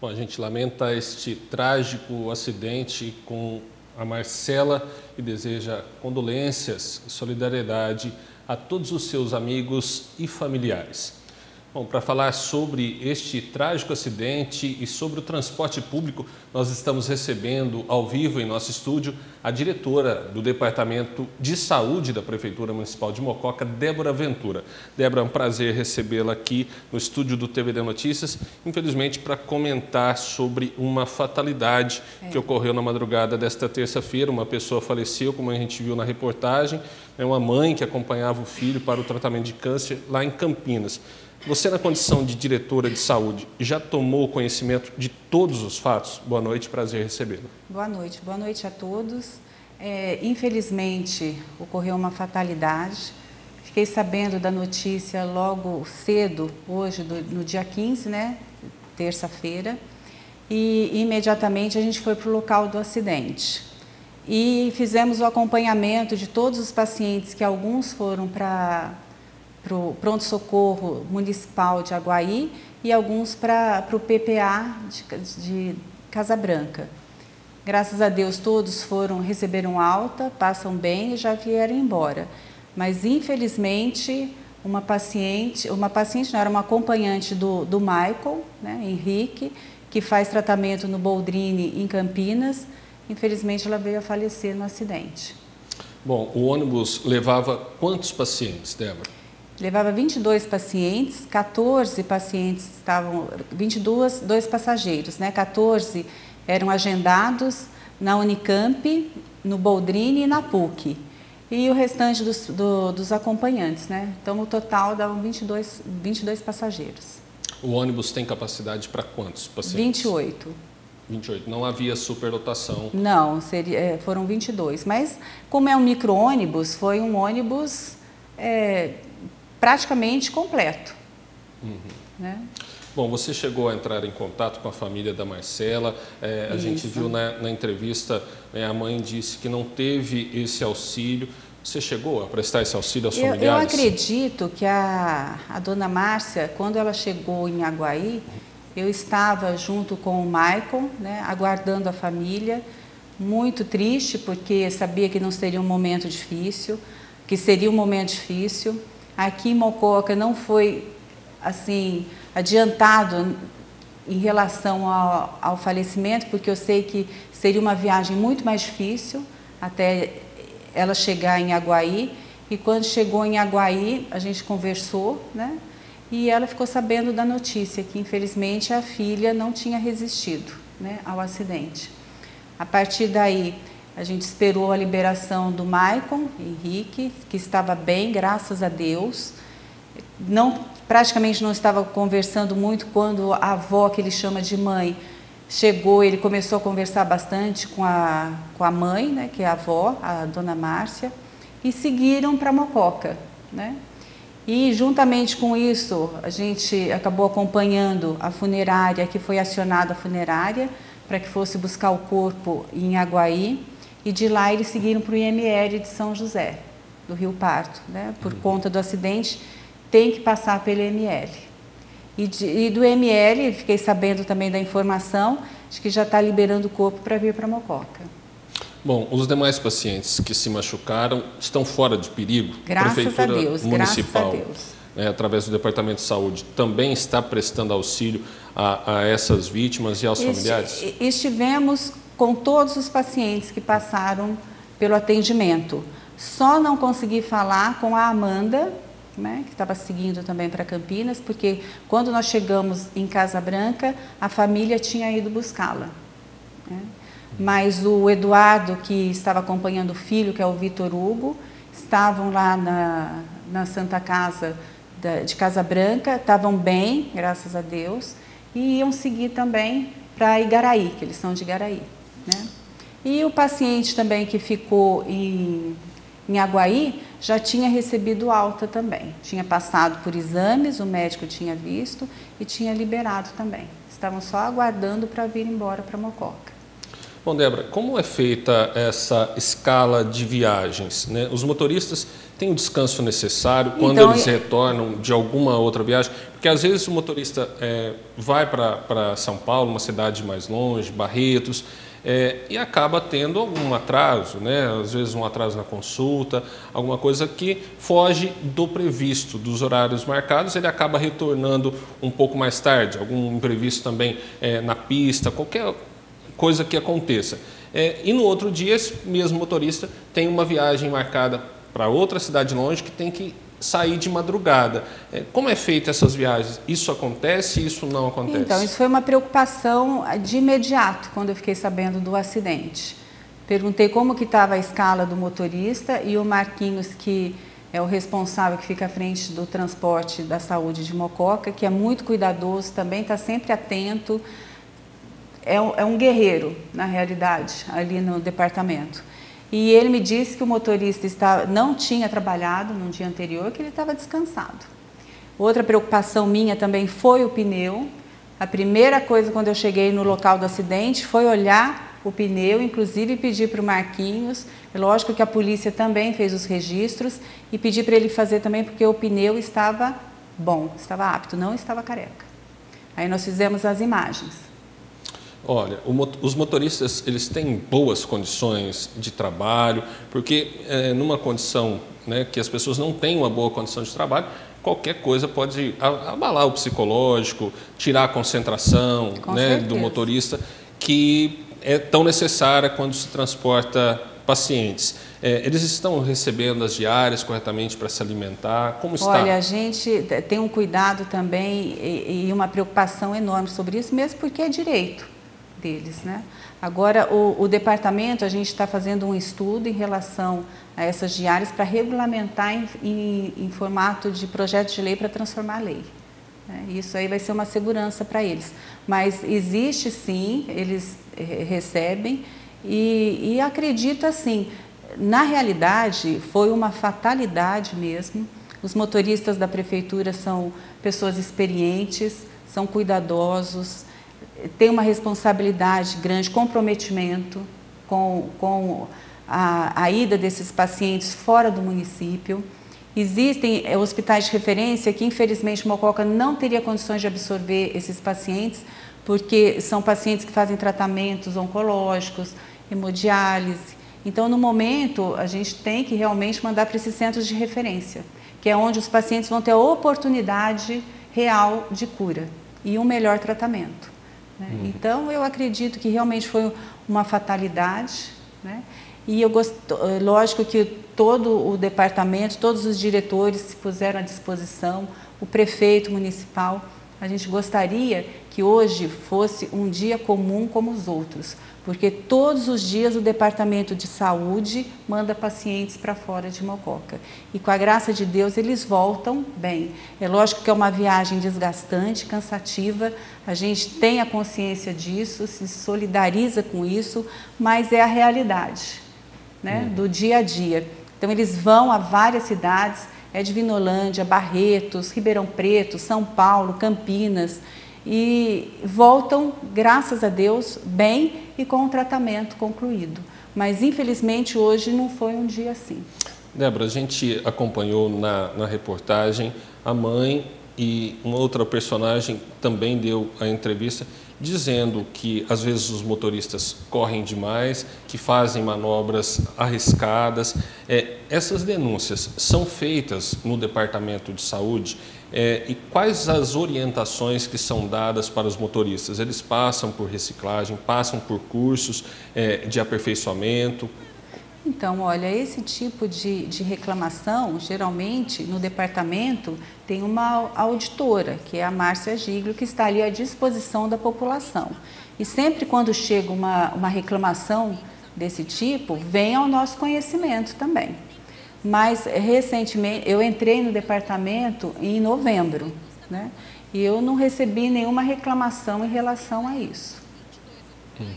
Bom, a gente lamenta este trágico acidente com a Marcela e deseja condolências e solidariedade a todos os seus amigos e familiares. Bom, para falar sobre este trágico acidente e sobre o transporte público, nós estamos recebendo ao vivo em nosso estúdio a diretora do Departamento de Saúde da Prefeitura Municipal de Mococa, Débora Ventura. Débora, é um prazer recebê-la aqui no estúdio do TVD Notícias, infelizmente para comentar sobre uma fatalidade que ocorreu na madrugada desta terça-feira. Uma pessoa faleceu, como a gente viu na reportagem, é uma mãe que acompanhava o filho para o tratamento de câncer lá em Campinas. Você, na condição de diretora de saúde, já tomou conhecimento de todos os fatos? Boa noite, prazer recebê-la. Boa noite a todos. Infelizmente, ocorreu uma fatalidade. Fiquei sabendo da notícia logo cedo, hoje, no dia 15, né, terça-feira, e imediatamente a gente foi para o local do acidente. E fizemos o acompanhamento de todos os pacientes, que alguns foram para o pronto-socorro municipal de Aguaí e alguns para o PPA de Casa Branca. Graças a Deus todos receberam alta, passam bem e já vieram embora. Mas infelizmente uma paciente não, era uma acompanhante do Michael, né, Henrique, que faz tratamento no Boldrini em Campinas. Infelizmente ela veio a falecer no acidente. Bom, o ônibus levava quantos pacientes, Débora? Levava 22 pacientes, 14 pacientes estavam, 22 passageiros, né? 14 eram agendados na Unicamp, no Boldrini e na PUC. E o restante dos acompanhantes, né? Então, no total, davam 22 passageiros. O ônibus tem capacidade para quantos pacientes? 28. 28. Não havia superlotação? Não, foram 22. Mas, como é um micro-ônibus, foi um ônibus praticamente completo. Né? Bom, você chegou a entrar em contato com a família da Marcela. A gente viu na entrevista, a mãe disse que não teve esse auxílio. Você chegou a prestar esse auxílio aos familiares? Eu acredito que a dona Márcia, quando ela chegou em Aguaí, eu estava junto com o Michael, né, aguardando a família, muito triste, porque sabia que não seria um momento difícil, que seria um momento difícil. Aqui em Mococa não foi assim adiantado em relação ao falecimento, porque eu sei que seria uma viagem muito mais difícil até ela chegar em Aguaí. E quando chegou em Aguaí, a gente conversou, né? E ela ficou sabendo da notícia que, infelizmente, a filha não tinha resistido, né, ao acidente. A partir daí, a gente esperou a liberação do Michael Henrique, que estava bem, graças a Deus. Praticamente não estava conversando muito quando a avó, que ele chama de mãe, chegou. Ele começou a conversar bastante com a mãe, né, que é a avó, a dona Márcia, e seguiram para Mococa, né? E, juntamente com isso, a gente acabou acompanhando a funerária, que foi acionada a funerária, para que fosse buscar o corpo em Aguaí. E de lá eles seguiram para o IML de São José, do Rio Pardo, né? Por conta do acidente, tem que passar pelo IML. E do IML, fiquei sabendo também da informação, de que já está liberando o corpo para vir para Mococa. Bom, os demais pacientes que se machucaram estão fora de perigo? Graças a Deus, Municipal, graças a Deus. Através do Departamento de Saúde, também está prestando auxílio a essas vítimas e aos familiares? Estivemos com todos os pacientes que passaram pelo atendimento. Só não consegui falar com a Amanda, né, que estava seguindo também para Campinas, porque quando nós chegamos em Casa Branca, a família tinha ido buscá-la, né? Mas o Eduardo, que estava acompanhando o filho, que é o Vitor Hugo, estavam lá na Santa Casa de Casa Branca, estavam bem, graças a Deus, e iam seguir também para Igaraí, que eles são de Igaraí, né? E o paciente também que ficou em Aguaí já tinha recebido alta também, tinha passado por exames, o médico tinha visto e tinha liberado também. Estavam só aguardando para vir embora para Mococa. Bom, Débora, como é feita essa escala de viagens, né? Os motoristas têm o descanso necessário quando eles retornam de alguma outra viagem? Porque às vezes o motorista vai para São Paulo, uma cidade mais longe, Barretos, e acaba tendo algum atraso, né? Às vezes um atraso na consulta, alguma coisa que foge do previsto, dos horários marcados, ele acaba retornando um pouco mais tarde, algum imprevisto também na pista, qualquer coisa que aconteça. E no outro dia, esse mesmo motorista tem uma viagem marcada para outra cidade longe que tem que sair de madrugada. Como é feita essas viagens? Isso acontece? Isso não acontece? Então, isso foi uma preocupação de imediato quando eu fiquei sabendo do acidente. Perguntei como que estava a escala do motorista e o Marquinhos, que é o responsável que fica à frente do transporte da saúde de Mococa, que é muito cuidadoso, também está sempre atento. É um guerreiro, na realidade, ali no departamento. E ele me disse que o motorista não tinha trabalhado no dia anterior, que ele estava descansado. Outra preocupação minha também foi o pneu. A primeira coisa quando eu cheguei no local do acidente foi olhar o pneu, inclusive pedir para o Marquinhos. Lógico que a polícia também fez os registros e pedi para ele fazer também porque o pneu estava bom, estava apto, não estava careca. Aí nós fizemos as imagens. Olha, os motoristas, eles têm boas condições de trabalho, porque numa condição, né, que as pessoas não têm uma boa condição de trabalho, qualquer coisa pode abalar o psicológico, tirar a concentração, né, do motorista, que é tão necessária quando se transporta pacientes. Eles estão recebendo as diárias corretamente para se alimentar? Como está? Olha, a gente tem um cuidado também e uma preocupação enorme sobre isso, mesmo porque é direito deles, né? Agora, o departamento, a gente está fazendo um estudo em relação a essas diárias para regulamentar em formato de projeto de lei para transformar a lei. Isso aí vai ser uma segurança para eles. Mas existe sim, eles recebem e acredito assim, na realidade foi uma fatalidade mesmo. Os motoristas da prefeitura são pessoas experientes, são cuidadosos, tem uma responsabilidade grande, comprometimento com a ida desses pacientes fora do município. Existem hospitais de referência que, infelizmente, Mococa não teria condições de absorver esses pacientes, porque são pacientes que fazem tratamentos oncológicos, hemodiálise. Então, no momento, a gente tem que realmente mandar para esses centros de referência, que é onde os pacientes vão ter a oportunidade real de cura e um melhor tratamento. Então, eu acredito que realmente foi uma fatalidade, né? E lógico que todo o departamento, todos os diretores se puseram à disposição, o prefeito municipal. A gente gostaria que hoje fosse um dia comum como os outros, porque todos os dias o Departamento de Saúde manda pacientes para fora de Mococa. E com a graça de Deus eles voltam bem. É lógico que é uma viagem desgastante, cansativa, a gente tem a consciência disso, se solidariza com isso, mas é a realidade, né, do dia a dia. Então eles vão a várias cidades, Divinolândia, Barretos, Ribeirão Preto, São Paulo, Campinas, e voltam, graças a Deus, bem e com o tratamento concluído. Mas, infelizmente, hoje não foi um dia assim. Débora, a gente acompanhou na reportagem a mãe e uma outra personagem também deu a entrevista dizendo que, às vezes, os motoristas correm demais, que fazem manobras arriscadas. Essas denúncias são feitas no Departamento de Saúde e quais as orientações que são dadas para os motoristas? Eles passam por reciclagem, passam por cursos de aperfeiçoamento? Então, olha, esse tipo de reclamação, geralmente, no departamento, tem uma auditora, que é a Márcia Giglio, que está ali à disposição da população. E sempre quando chega uma reclamação desse tipo, vem ao nosso conhecimento também. Mas, recentemente, eu entrei no departamento em novembro, né? E eu não recebi nenhuma reclamação em relação a isso.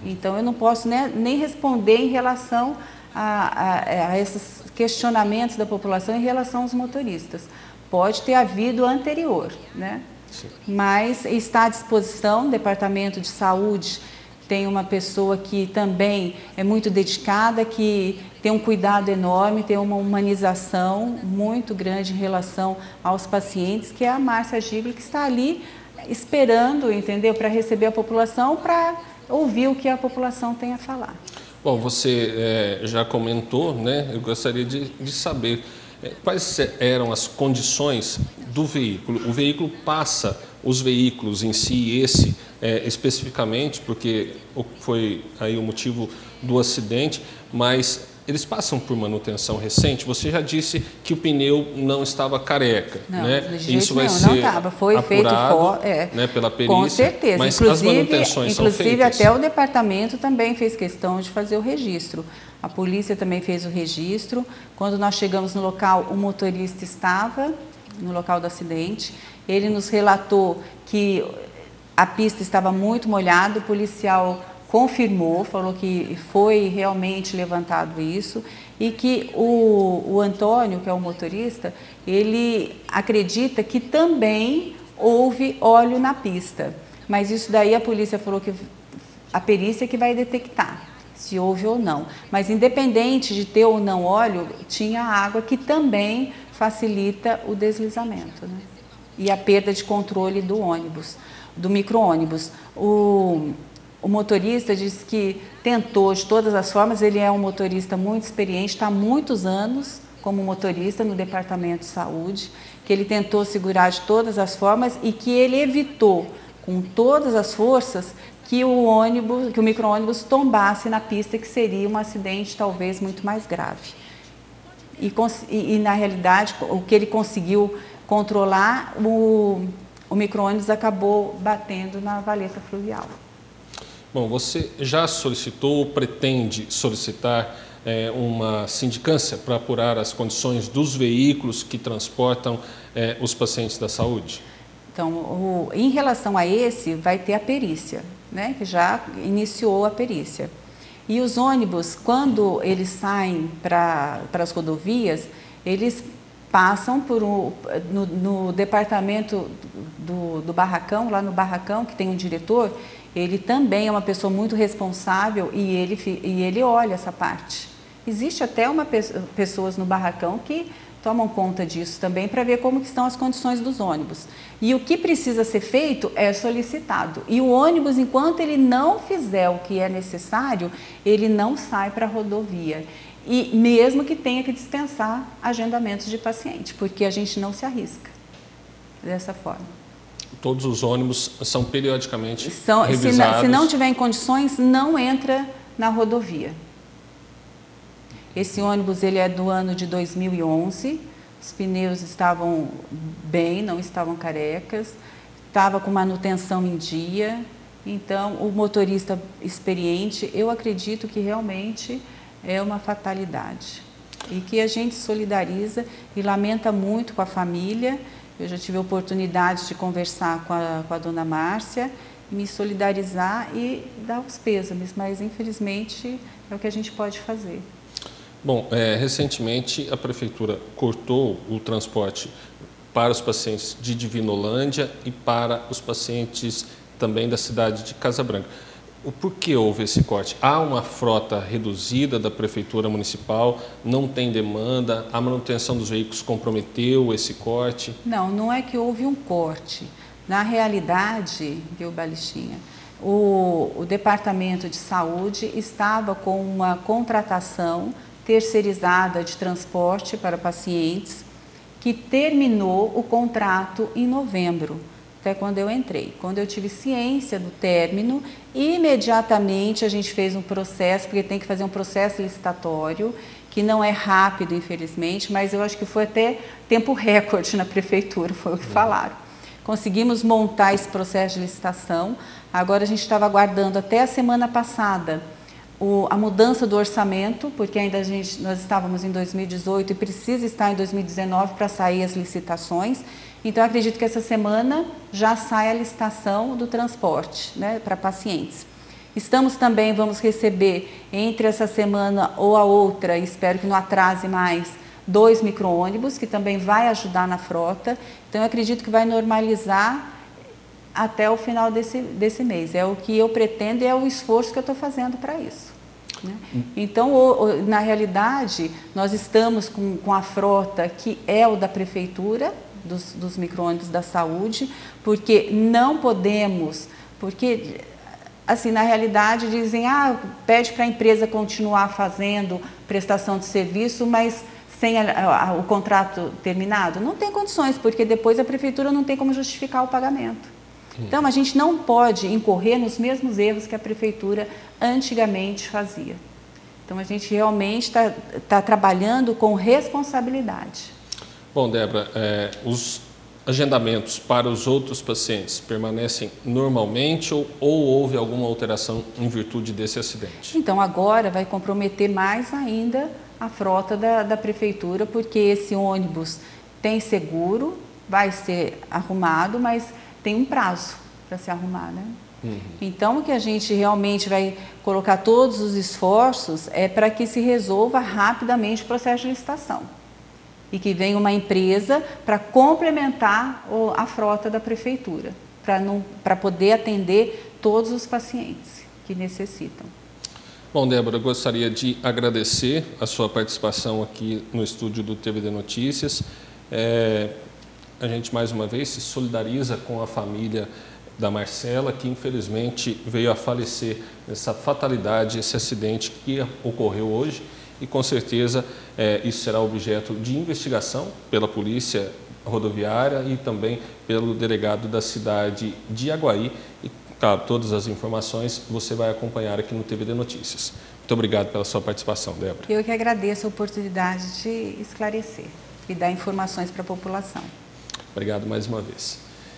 Então, eu não posso nem responder em relação a esses questionamentos da população em relação aos motoristas. Pode ter havido anterior, né? Sim. Mas está à disposição, o Departamento de Saúde tem uma pessoa que também é muito dedicada, que tem um cuidado enorme, tem uma humanização muito grande em relação aos pacientes, que é a Márcia Gigli, que está ali esperando, entendeu, para receber a população, para ouvir o que a população tem a falar. Bom, você já comentou, né? Eu gostaria de saber quais eram as condições do veículo. O veículo passa, os veículos em si, esse especificamente, porque foi aí o motivo do acidente, mas eles passam por manutenção recente. Você já disse que o pneu não estava careca, não, né? De jeito Isso vai nenhum, ser não estava. Foi apurado, feito né, pela perícia. Com certeza. Mas as manutenções são feitas. Inclusive até o departamento também fez questão de fazer o registro. A polícia também fez o registro. Quando nós chegamos no local, o motorista estava no local do acidente. Ele nos relatou que a pista estava muito molhada, o policial confirmou, falou que foi realmente levantado isso e que o Antônio, que é o motorista, ele acredita que também houve óleo na pista. Mas isso daí a polícia falou que a perícia que vai detectar se houve ou não. Mas independente de ter ou não óleo, tinha água que também facilita o deslizamento, né? E a perda de controle do ônibus, do micro-ônibus. O motorista disse que tentou de todas as formas, ele é um motorista muito experiente, está há muitos anos como motorista no Departamento de Saúde, que ele tentou segurar de todas as formas e que ele evitou com todas as forças que o micro-ônibus tombasse na pista, que seria um acidente talvez muito mais grave. E na realidade, o que ele conseguiu controlar, o micro-ônibus acabou batendo na valeta fluvial. Bom, você já solicitou ou pretende solicitar uma sindicância para apurar as condições dos veículos que transportam os pacientes da saúde? Então, em relação a esse, vai ter a perícia, né, que já iniciou a perícia. E os ônibus, quando eles saem para as rodovias, eles passam no departamento do barracão, lá no barracão, que tem um diretor, ele também é uma pessoa muito responsável e ele olha essa parte. Existe até pessoas no barracão que tomam conta disso também para ver como que estão as condições dos ônibus. E o que precisa ser feito é solicitado. E o ônibus, enquanto ele não fizer o que é necessário, ele não sai para a rodovia. E mesmo que tenha que dispensar agendamentos de paciente, porque a gente não se arrisca dessa forma. Todos os ônibus são periodicamente revisados? Se não tiver em condições, não entra na rodovia. Esse ônibus ele é do ano de 2011, os pneus estavam bem, não estavam carecas, estava com manutenção em dia, então o motorista experiente, eu acredito que realmente é uma fatalidade e que a gente solidariza e lamenta muito com a família. Eu já tive a oportunidade de conversar com a dona Márcia, me solidarizar e dar os pêsames, mas infelizmente é o que a gente pode fazer. Bom, recentemente a Prefeitura cortou o transporte para os pacientes de Divinolândia e para os pacientes também da cidade de Casa Branca. Por que houve esse corte? Há uma frota reduzida da Prefeitura Municipal, não tem demanda, a manutenção dos veículos comprometeu esse corte? Não, não é que houve um corte. Na realidade, viu, Balichinha, o Departamento de Saúde estava com uma contratação terceirizada de transporte para pacientes, que terminou o contrato em novembro, até quando eu entrei. Quando eu tive ciência do término, imediatamente a gente fez um processo, porque tem que fazer um processo licitatório, que não é rápido, infelizmente, mas eu acho que foi até tempo recorde na prefeitura, foi o que falaram. Conseguimos montar esse processo de licitação, agora a gente estava aguardando até a semana passada a mudança do orçamento, porque ainda nós estávamos em 2018 e precisa estar em 2019 para sair as licitações. Então, acredito que essa semana já sai a licitação do transporte, né, para pacientes. Vamos receber entre essa semana ou a outra, espero que não atrase mais, 2 micro-ônibus, que também vai ajudar na frota. Então, eu acredito que vai normalizar até o final desse mês. É o que eu pretendo e é o esforço que eu estou fazendo para isso. Né? Então, na realidade, nós estamos com a frota que é o da prefeitura, dos micro-ônibus da saúde, porque não podemos, porque, assim, na realidade dizem, pede para a empresa continuar fazendo prestação de serviço, mas sem o contrato terminado. Não tem condições, porque depois a prefeitura não tem como justificar o pagamento. Então, a gente não pode incorrer nos mesmos erros que a prefeitura antigamente fazia. Então, a gente realmente está trabalhando com responsabilidade. Bom, Débora, os agendamentos para os outros pacientes permanecem normalmente ou houve alguma alteração em virtude desse acidente? Então, agora vai comprometer mais ainda a frota da prefeitura, porque esse ônibus tem seguro, vai ser arrumado, mas tem um prazo para se arrumar, né? Então, o que a gente realmente vai colocar todos os esforços é para que se resolva rapidamente o processo de licitação e que venha uma empresa para complementar a frota da prefeitura, para poder atender todos os pacientes que necessitam. Bom, Débora, eu gostaria de agradecer a sua participação aqui no estúdio do TVD Notícias. A gente, mais uma vez, se solidariza com a família da Marcela, que infelizmente veio a falecer nessa fatalidade, esse acidente que ocorreu hoje. E com certeza isso será objeto de investigação pela Polícia Rodoviária e também pelo delegado da cidade de Aguaí. E, claro, todas as informações você vai acompanhar aqui no TVD Notícias. Muito obrigado pela sua participação, Débora. Eu que agradeço a oportunidade de esclarecer e dar informações para a população. Obrigado mais uma vez.